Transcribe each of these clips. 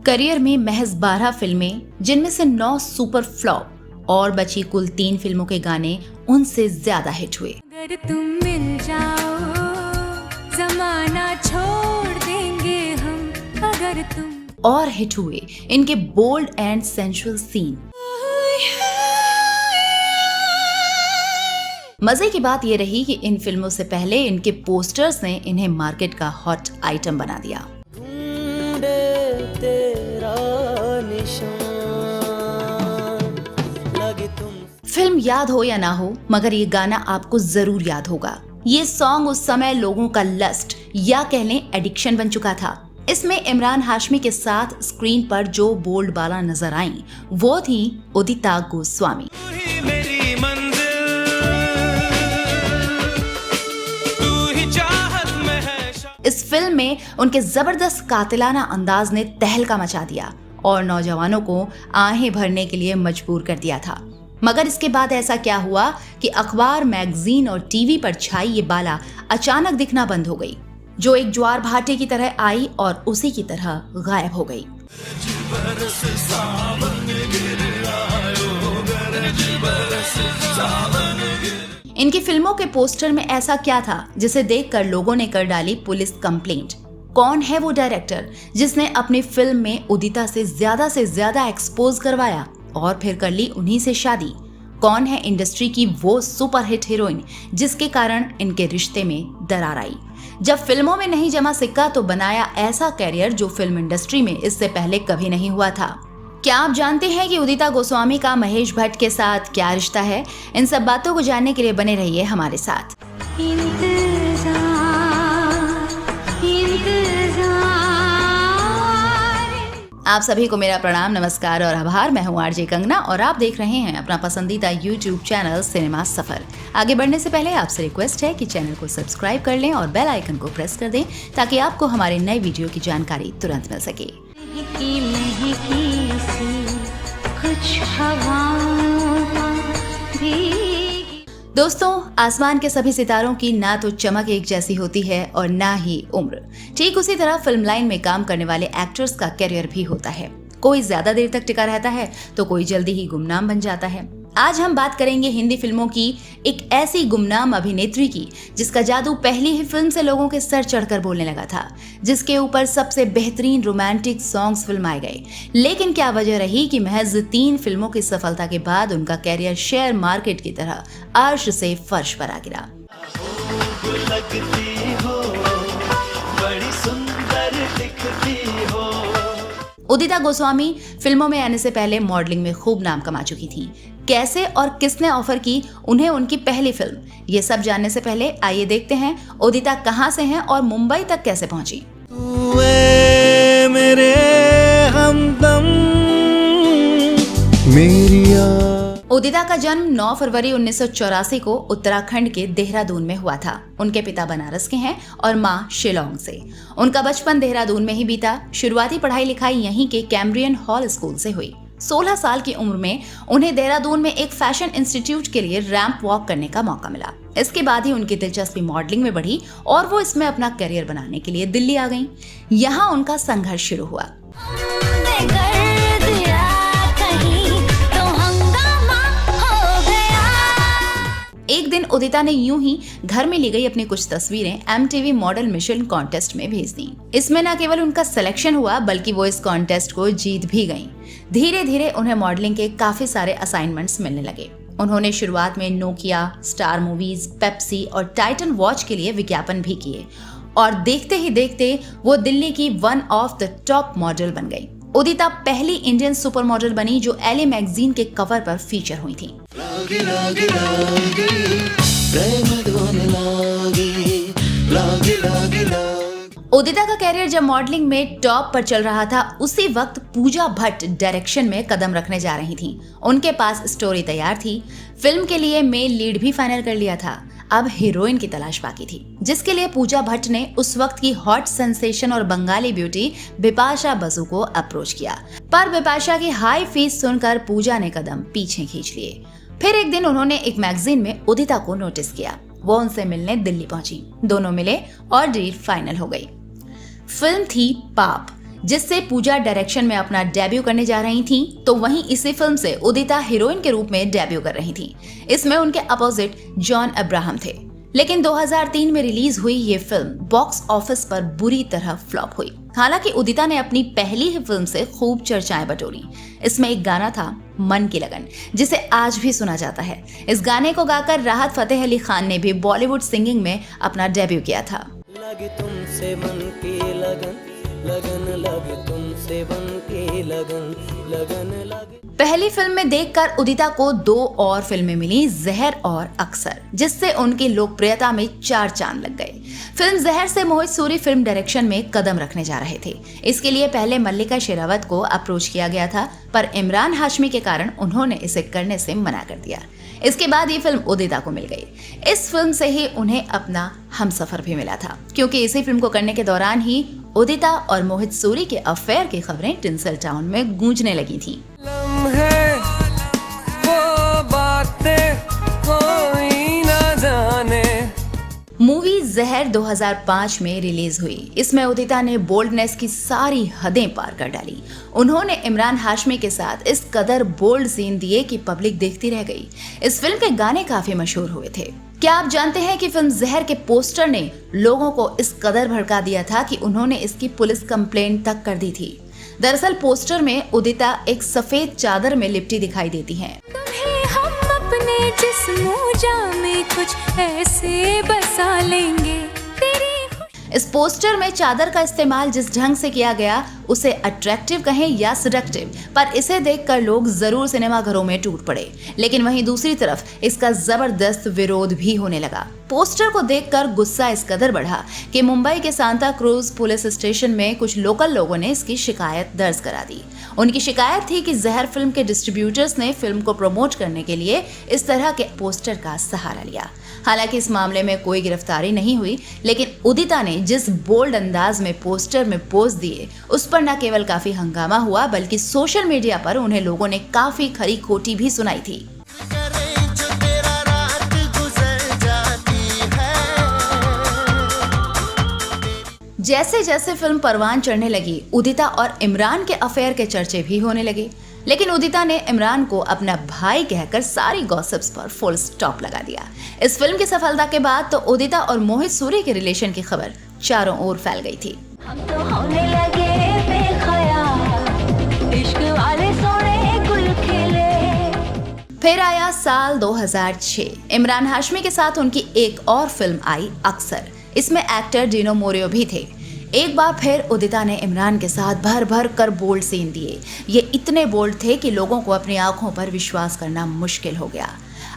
Career में महज 12 फिल्में, जिनमें से 9 सुपर फ्लॉप और बची कुल 3 फिल्मों के गाने उनसे ज्यादा हिट हुए। अगर तुम मिल जाओ जमाना छोड़ देंगे हम, अगर तुम और हिट हुए इनके बोल्ड एंड सेंसुअल सीन। मजे की बात ये रही कि इन फिल्मों से पहले इनके पोस्टर्स ने इन्हें मार्केट का हॉट आइटम बना दिया। फिल्म याद हो या ना हो, मगर ये गाना आपको जरूर याद होगा। ये सॉन्ग उस समय लोगों का लस्ट या कह लें एडिक्शन बन चुका था। इसमें इमरान हाशमी के साथ स्क्रीन पर जो बोल्ड बाला नजर आई वो थी उदिता गोस्वामी। इस फिल्म में उनके जबरदस्त कातिलाना अंदाज ने तहलका मचा दिया और नौजवानों को आहें भरने के लिए मजबूर कर दिया था। मगर इसके बाद ऐसा क्या हुआ कि अखबार, मैगजीन और टीवी पर छाई ये बाला अचानक दिखना बंद हो गई, जो एक ज्वार भाटे की तरह आई और उसी की तरह गायब हो गई। इनकी फिल्मों के पोस्टर में ऐसा क्या था जिसे देखकर लोगों ने कर डाली पुलिस कंप्लेंट? कौन है वो डायरेक्टर जिसने अपनी फिल्म में उदिता से ज्यादा एक्सपोज करवाया और फिर कर ली उन्हीं से शादी? कौन है इंडस्ट्री की वो सुपरहिट हीरोइन जिसके कारण इनके रिश्ते में दरार आई? जब फिल्मों में नहीं जमा सिक्का तो बनाया ऐसा कैरियर जो फिल्म इंडस्ट्री में इससे पहले कभी नहीं हुआ था। क्या आप जानते हैं कि उदिता गोस्वामी का महेश भट्ट के साथ क्या रिश्ता है? इन सब बातों को जानने के लिए बने रहिए हमारे साथ। आप सभी को मेरा प्रणाम, नमस्कार और आभार। मैं हूं आरजे कंगना और आप देख रहे हैं अपना पसंदीदा YouTube चैनल सिनेमा सफर। आगे बढ़ने से पहले आपसे रिक्वेस्ट है कि चैनल को सब्सक्राइब कर लें और बेल आइकन को प्रेस कर दें ताकि आपको हमारे नए वीडियो की जानकारी तुरंत मिल सके। दोस्तों, आसमान के सभी सितारों की ना तो चमक एक जैसी होती है और ना ही उम्र। ठीक उसी तरह फिल्म लाइन में काम करने वाले एक्टर्स का करियर भी होता है। कोई ज्यादा देर तक टिका रहता है तो कोई जल्दी ही गुमनाम बन जाता है। आज हम बात करेंगे हिंदी फिल्मों की एक ऐसी गुमनाम अभिनेत्री की जिसका जादू पहली ही फिल्म से लोगों के सर चढ़कर बोलने लगा था, जिसके ऊपर सबसे बेहतरीन रोमांटिक सॉन्ग्स फिल्माए गए। लेकिन क्या वजह रही कि महज 3 फिल्मों की सफलता के बाद उनका कैरियर शेयर मार्केट की तरह अर्श से फर्श पर आ गिरा। उदिता गोस्वामी फिल्मों में आने से पहले मॉडलिंग में खूब नाम कमा चुकी थी। कैसे और किसने ऑफर की उन्हें उनकी पहली फिल्म, ये सब जानने से पहले आइए देखते हैं उदिता कहां से हैं और मुंबई तक कैसे पहुंची। मेरे हमदम मेरिया। उदिता का जन्म 9 फरवरी 1984 को उत्तराखंड के देहरादून में हुआ था। उनके पिता बनारस के हैं और मां शिलोंग से। उनका बचपन देहरादून में ही बीता। शुरुआती पढ़ाई लिखाई यहीं के कैम्ब्रियन हॉल स्कूल से हुई। 16 साल की उम्र में उन्हें देहरादून में एक फैशन इंस्टीट्यूट के लिए रैंप वॉक करने का मौका मिला। इसके बाद ही उनकी दिलचस्पी मॉडलिंग में बढ़ी और वो इसमें अपना करियर बनाने के लिए दिल्ली आ गईं। यहाँ उनका संघर्ष शुरू हुआ। एक दिन उदिता ने यूं ही घर में ली गई अपनी कुछ तस्वीरें MTV मॉडल मिशन कॉन्टेस्ट में भेज दी। इसमें न केवल उनका सिलेक्शन हुआ बल्कि वो इस कॉन्टेस्ट को जीत भी गईं। धीरे धीरे उन्हें मॉडलिंग के काफी सारे असाइनमेंट्स मिलने लगे। उन्होंने शुरुआत में नोकिया, स्टार मूवीज, पेप्सी और टाइटन वॉच के लिए विज्ञापन भी किए और देखते ही देखते वो दिल्ली की one of the top model बन गई। उदिता पहली इंडियन सुपर मॉडल बनी जो LA मैगजीन के कवर पर फीचर हुई थी। उदिता का कैरियर जब मॉडलिंग में टॉप पर चल रहा था, उसी वक्त पूजा भट्ट डायरेक्शन में कदम रखने जा रही थीं। उनके पास स्टोरी तैयार थी। फिल्म के लिए मेल लीड भी फाइनल कर लिया था। अब हीरोइन की तलाश बाकी थी, जिसके लिए पूजा भट्ट ने उस वक्त की हॉट सेंसेशन और बंगाली ब्यूटी बिपाशा बसु को अप्रोच किया। पर बिपाशा की हाई फीस सुनकर पूजा ने कदम पीछे खींच लिए। फिर एक दिन उन्होंने एक मैगजीन में उदिता को नोटिस किया। वो उनसे मिलने दिल्ली पहुंची। दोनों मिले और डील फाइनल हो गई। फिल्म थी पाप। जिससे पूजा डायरेक्शन में अपना डेब्यू करने जा रही थीं, तो वहीं इसी फिल्म से उदिता हीरोइन के रूप में डेब्यू कर रही थीं। इसमें उनके अपोजिट जॉन अब्राहम थे। लेकिन 2003 में रिलीज हुई ये फिल्म बॉक्स ऑफिस पर बुरी तरह फ्लॉप हुई। हालांकि उदिता ने अपनी पहली ही फिल्म से खूब चर्चाएं बटोरी। इसमें एक गाना था मन की लगन, जिसे आज भी सुना जाता है। इस गाने को गाकर राहत फतेह अली खान ने भी बॉलीवुड सिंगिंग में अपना डेब्यू किया था। लगे तुमसे मन की लगन, लगन लगे तुमसे मन की लगन, लगन लगे। पहली फिल्म में देखकर उदिता को 2 और फिल्में मिली, जहर और अक्सर, जिससे उनकी लोकप्रियता में 4 चांद लग गए। फिल्म जहर से मोहित सूरी फिल्म डायरेक्शन में कदम रखने जा रहे थे। इसके लिए पहले मल्लिका शेरावत को अप्रोच किया गया था, पर इमरान हाशमी के कारण उन्होंने इसे करने से मना कर दिया। इसके बाद ये फिल्म उदिता को मिल गई। इस फिल्म से ही उन्हें अपना हमसफर भी मिला था, क्योंकि इसी फिल्म को करने के दौरान ही उदिता और मोहित सूरी के अफेयर की खबरें टिंसल टाउन में गूंजने लगी थी। लम्हे वो बातें कोई ना जाने। मूवी जहर 2005 में रिलीज हुई। इसमें उदिता ने बोल्डनेस की सारी हदें पार कर डाली। उन्होंने इमरान हाशमी के साथ इस कदर बोल्ड सीन दिए कि पब्लिक देखती रह गई। इस फिल्म के गाने काफी मशहूर हुए थे। क्या आप जानते हैं कि फिल्म जहर के पोस्टर ने लोगों को इस कदर भड़का दिया था कि उन्होंने इसकी पुलिस कंप्लेंट तक कर दी थी। दरअसल पोस्टर में उदिता एक सफेद चादर में लिपटी दिखाई देती हैं। तुम्हें हम अपने जिस्मों में कुछ ऐसे बसा लेंगे। इस पोस्टर में चादर का इस्तेमाल जिस ढंग से किया गया, उसे अट्रैक्टिव कहें या सेडक्टिव, पर इसे देखकर लोग जरूर सिनेमा घरों में टूट पड़े। लेकिन वहीं दूसरी तरफ इसका जबरदस्त विरोध भी होने लगा। पोस्टर को देखकर गुस्सा इस कदर बढ़ा कि मुंबई के सांता क्रूज पुलिस स्टेशन में कुछ लोकल लोगों ने इसकी शिकायत दर्ज करा दी। उनकी शिकायत थी कि जहर फिल्म के डिस्ट्रीब्यूटर्स ने फिल्म को प्रमोट करने के लिए इस तरह के पोस्टर का सहारा लिया। हालांकि इस मामले में कोई गिरफ्तारी नहीं हुई, लेकिन उदिता ने जिस बोल्ड अंदाज में पोस्टर में पोज दिए, उस पर न केवल काफी हंगामा हुआ, बल्कि सोशल मीडिया पर उन्हें लोगों ने काफी खरी खोटी भी सुनाई थी। जैसे जैसे फिल्म परवान चढ़ने लगी, उदिता और इमरान के अफेयर के चर्चे भी होने लगे। लेकिन उदिता ने इमरान को अपना भाई कहकर सारी गॉसिप्स पर फुल स्टॉप लगा दिया। इस फिल्म की सफलता के बाद तो उदिता और मोहित सूरी के रिलेशन की खबर चारों ओर फैल गई थी। हम तो होने लगे बेखयाल, इश्क वाले सोने गुल खिले। फिर आया साल 2006। इमरान हाशमी के साथ उनकी एक और फिल्म आई अक्सर। इसमें एक्टर डिनो मोरियो भी थे। एक बार फिर उदिता ने इमरान के साथ भर भर कर बोल्ड सीन दिए। ये इतने बोल्ड थे कि लोगों को अपनी आंखों पर विश्वास करना मुश्किल हो गया।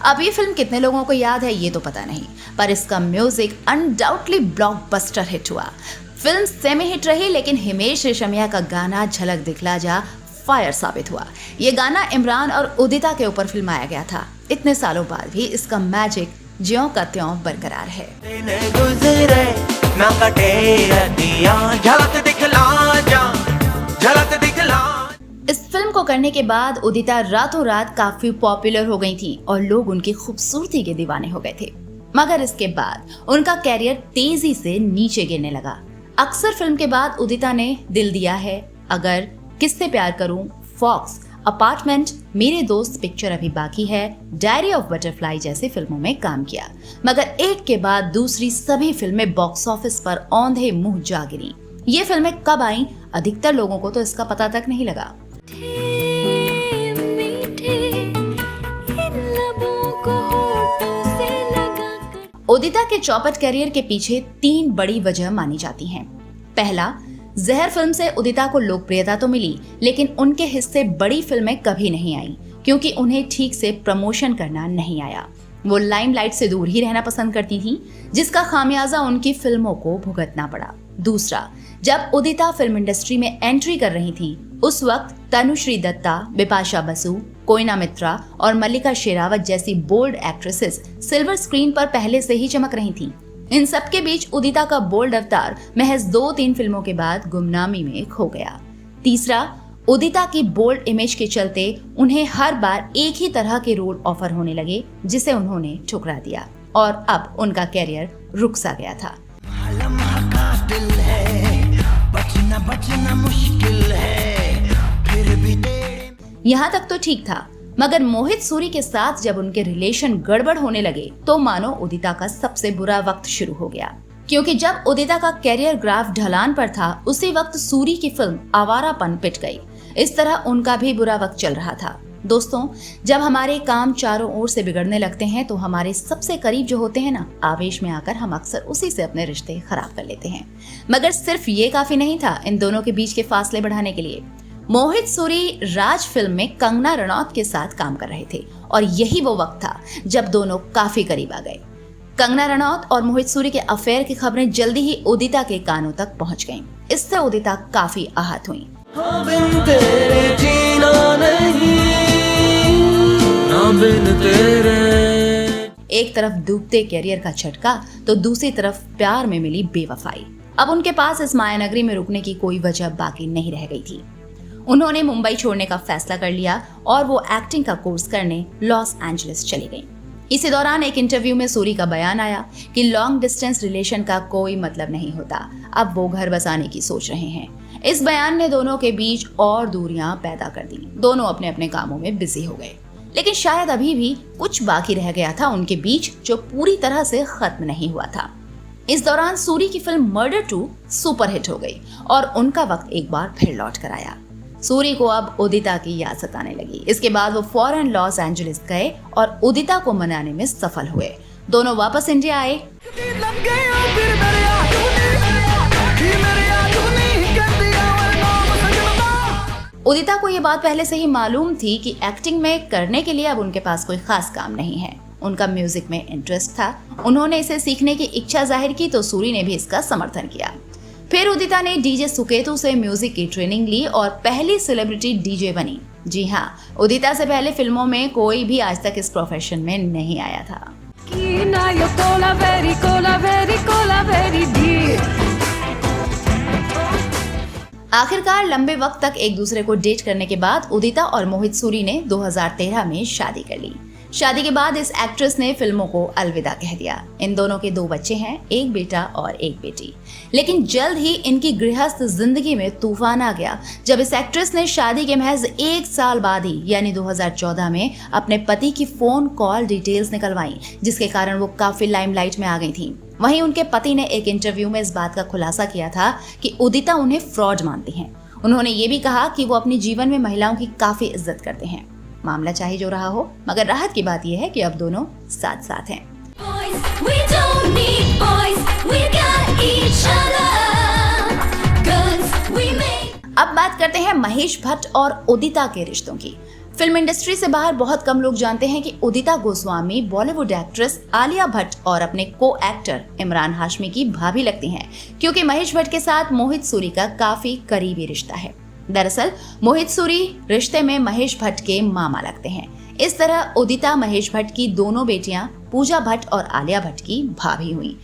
अब ये फिल्म कितने लोगों को याद है ये तो पता नहीं, पर इसका म्यूजिक अनडाउटली ब्लॉकबस्टर हिट हुआ। फिल्म सेमी हिट रही, लेकिन हिमेश रेशमिया का गाना झलक दिखला जा फायर साबित हुआ। ये गाना इमरान और उदिता के ऊपर फिल्माया गया था। इतने सालों बाद भी इसका मैजिक ज्यों का त्यों बरकरार है। इस फिल्म को करने के बाद उदिता रातों रात काफी पॉपुलर हो गई थी और लोग उनकी खूबसूरती के दीवाने हो गए थे। मगर इसके बाद उनका कैरियर तेजी से नीचे गिरने लगा। अक्सर फिल्म के बाद उदिता ने दिल दिया है, अगर, किससे प्यार करूं, फॉक्स, अपार्टमेंट, मेरे दोस्त पिक्चर अभी बाकी है, डायरी ऑफ बटरफ्लाई जैसी फिल्मों में काम किया। मगर एक के बाद दूसरी सभी फिल्में बॉक्स ऑफिस पर औंधे मुंह जा गिरी। ये फिल्में कब आईं, अधिकतर लोगों को तो इसका पता तक नहीं लगा। उदिता के चौपट करियर के पीछे 3 बड़ी वजह मानी जाती हैं। पहला, जहर फिल्म से उदिता को लोकप्रियता तो मिली, लेकिन उनके हिस्से बड़ी फिल्में कभी नहीं आई, क्योंकि उन्हें ठीक से प्रमोशन करना नहीं आया। वो लाइमलाइट से दूर ही रहना पसंद करती थीं, जिसका खामियाजा उनकी फिल्मों को भुगतना पड़ा। दूसरा, जब उदिता फिल्म इंडस्ट्री में एंट्री कर रही थीं, उस वक्त तनुश्री दत्ता, बिपाशा बसु, कोयना मित्रा और मल्लिका शेरावत जैसी बोल्ड एक्ट्रेसेस सिल्वर स्क्रीन पर पहले से ही चमक रही थीं। इन सब के बीच उदिता का बोल्ड अवतार महज 2-3 फिल्मों के बाद गुमनामी में खो गया। तीसरा, उदिता की बोल्ड इमेज के चलते उन्हें हर बार एक ही तरह के रोल ऑफर होने लगे, जिसे उन्होंने ठुकरा दिया और अब उनका कैरियर रुक सा गया था। बचना मुश्किल है, फिर भी तेरे। यहाँ तक तो ठीक था, मगर मोहित सूरी के साथ जब उनके रिलेशन गड़बड़ होने लगे तो मानो उदिता का सबसे बुरा वक्त शुरू हो गया। क्योंकि जब उदिता का कैरियर ग्राफ ढलान पर था, उसी वक्त सूरी की फिल्म आवारापन पिट गई। इस तरह उनका भी बुरा वक्त चल रहा था। दोस्तों, जब हमारे काम चारों ओर से बिगड़ने लगते हैं तो हमारे सबसे करीब जो होते हैं ना, आवेश में आकर हम अक्सर उसी से अपने रिश्ते खराब कर लेते हैं। मगर सिर्फ ये काफी नहीं था इन दोनों के बीच के फासले बढ़ाने के लिए। मोहित सूरी राज फिल्म में कंगना रनौत के साथ काम कर रहे थे और यही वो वक्त था जब दोनों काफी करीब आ गए। कंगना रनौत और मोहित सूरी के अफेयर की खबरें जल्दी ही उदिता के कानों तक पहुंच गईं। इससे उदिता काफी आहत हुई। हाँ बिन तेरे जीना नहीं, ना बिन तेरे। एक तरफ डूबते कैरियर का झटका तो दूसरी तरफ प्यार में मिली बेवफाई। अब उनके पास इस मायानगरी में रुकने की कोई वजह बाकी नहीं रह गई थी। उन्होंने मुंबई छोड़ने का फैसला कर लिया और वो एक्टिंग का कोर्स करने लॉस एंजलिस चली गईं। इसी दौरान एक इंटरव्यू में सूरी का बयान आया कि लॉन्ग डिस्टेंस रिलेशन का कोई मतलब नहीं होता, अब वो घर बसाने की सोच रहे हैं। इस बयान ने दोनों के बीच और दूरियां पैदा कर दी। दोनों अपने अपने कामों में बिजी हो गए, लेकिन शायद अभी भी कुछ बाकी रह गया था उनके बीच जो पूरी तरह से खत्म नहीं हुआ था। इस दौरान सूरी की फिल्म मर्डर 2 सुपरहिट हो गई और उनका वक्त एक बार फिर लौट कर आया। सूरी को अब उदिता की याद सताने लगी। इसके बाद वो फौरन लॉस एंजलिस गए और उदिता को मनाने में सफल हुए। दोनों वापस इंडिया आए। उदिता को ये बात पहले से ही मालूम थी कि एक्टिंग में करने के लिए अब उनके पास कोई खास काम नहीं है। उनका म्यूजिक में इंटरेस्ट था, उन्होंने इसे सीखने की इच्छा जाहिर की तो सूरी ने भी इसका समर्थन किया। फिर उदिता ने डीजे सुकेतु से म्यूजिक की ट्रेनिंग ली और पहली सेलिब्रिटी डीजे बनी। जी हाँ, उदिता से पहले फिल्मों में कोई भी आज तक इस प्रोफेशन में नहीं आया था। आखिरकार लंबे वक्त तक एक दूसरे को डेट करने के बाद उदिता और मोहित सूरी ने 2013 में शादी कर ली। शादी के बाद इस एक्ट्रेस ने फिल्मों को अलविदा कह दिया। इन दोनों के 2 बच्चे हैं, एक बेटा और एक बेटी। लेकिन जल्द ही इनकी गृहस्थ जिंदगी में तूफान आ गया जब इस एक्ट्रेस ने शादी के महज 1 साल बाद ही यानी 2014 में अपने पति की फोन कॉल डिटेल्स निकलवाई, जिसके कारण वो काफी लाइमलाइट में आ गई थी। वहीं उनके पति ने एक इंटरव्यू में इस बात का खुलासा किया था कि उदिता उन्हें फ्रॉड मानती हैं। उन्होंने ये भी कहा कि वो अपने जीवन में महिलाओं की काफी इज्जत करते हैं। मामला चाहे जो रहा हो, मगर राहत की बात यह है कि अब दोनों साथ साथ हैं। अब बात करते हैं महेश भट्ट और उदिता के रिश्तों की। फिल्म इंडस्ट्री से बाहर बहुत कम लोग जानते हैं कि उदिता गोस्वामी बॉलीवुड एक्ट्रेस आलिया भट्ट और अपने को एक्टर इमरान हाशमी की भाभी लगती हैं, क्योंकि महेश भट्ट के साथ मोहित सूरी का काफी करीबी रिश्ता है। दरअसल मोहित सूरी रिश्ते में महेश भट्ट के मामा लगते हैं। इस तरह उदिता महेश भट्ट की दोनों बेटियां पूजा भट्ट और आलिया भट्ट की भाभी हुई।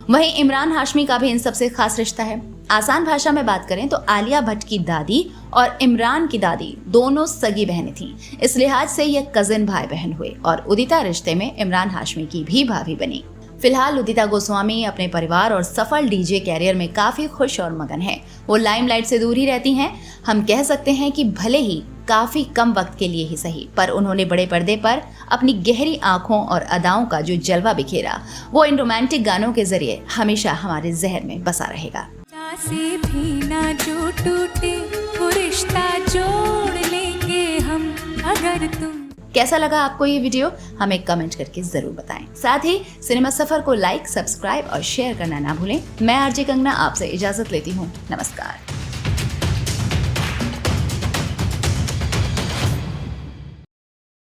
वहीं इमरान हाशमी का भी इन सबसे खास रिश्ता है। आसान भाषा में बात करें तो आलिया भट्ट की दादी और इमरान की दादी दोनों सगी बहनें थीं। इस लिहाज से ये कजिन भाई बहन हुए और उदिता रिश्ते में इमरान हाशमी की भी भाभी बनी। फिलहाल उदिता गोस्वामी अपने परिवार और सफल डीजे कैरियर में काफी खुश और मगन है। वो लाइमलाइट से दूर ही रहती हैं। हम कह सकते हैं कि भले ही काफी कम वक्त के लिए ही सही, पर उन्होंने बड़े पर्दे पर अपनी गहरी आंखों और अदाओं का जो जलवा बिखेरा, वो इन रोमांटिक गानों के जरिए हमेशा हमारे जहन में बसा रहेगा। से भी ना जो टूटे वो रिश्ता जोड़ लेंगे हम अगर तुम। कैसा लगा आपको ये वीडियो? हमें कमेंट करके जरूर बताएं। साथ ही सिनेमा सफर को लाइक, सब्सक्राइब और शेयर करना ना भूलें। मैं आरजे कंगना आपसे इजाजत लेती हूँ। नमस्कार।